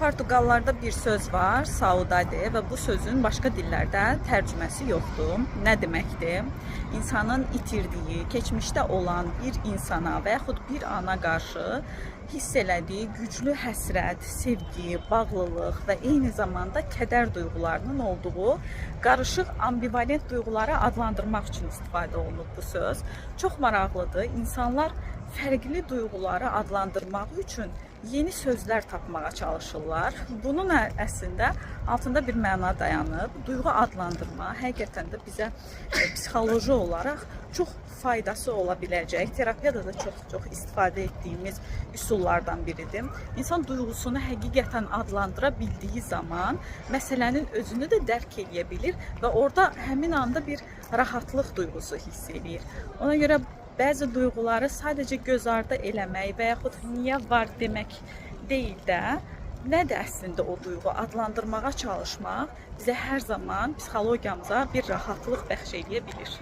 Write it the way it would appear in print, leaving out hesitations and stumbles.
Portuqallarda bir söz var, saudade və bu sözün başqa dillərdə tərcüməsi yoxdur. Nə deməkdir? İnsanın itirdiyi, keçmişdə olan bir insana və yaxud bir ana qarşı hiss elədiyi güclü həsrət, sevgi, bağlılıq və eyni zamanda kədər duyğularının olduğu qarışıq ambivalent duyğuları adlandırmaq üçün istifadə olunub bu söz. Çox maraqlıdır. İnsanlar fərqli duyğuları adlandırmaq üçün yeni sözlər tapmağa çalışırlar. Bunun əslində altında bir məna dayanıb. Duyğu adlandırma həqiqətən də bizə psixoloji olaraq çox faydası ola biləcək. Terapiyada da çox istifadə etdiyimiz üsullardan biridir. İnsan duyğusunu həqiqətən adlandıra bildiyi zaman məsələnin özünü də dərk edə bilir və orada həmin anda bir rahatlıq duyğusu hiss edir. Ona görə bəzi duyğuları sadəcə göz ardı eləmək və yaxud niyə var demək deyil də, nədir əslində o duyğu adlandırmağa çalışmaq bizə hər zaman psixologiyamıza bir rahatlıq bəxş edə bilir.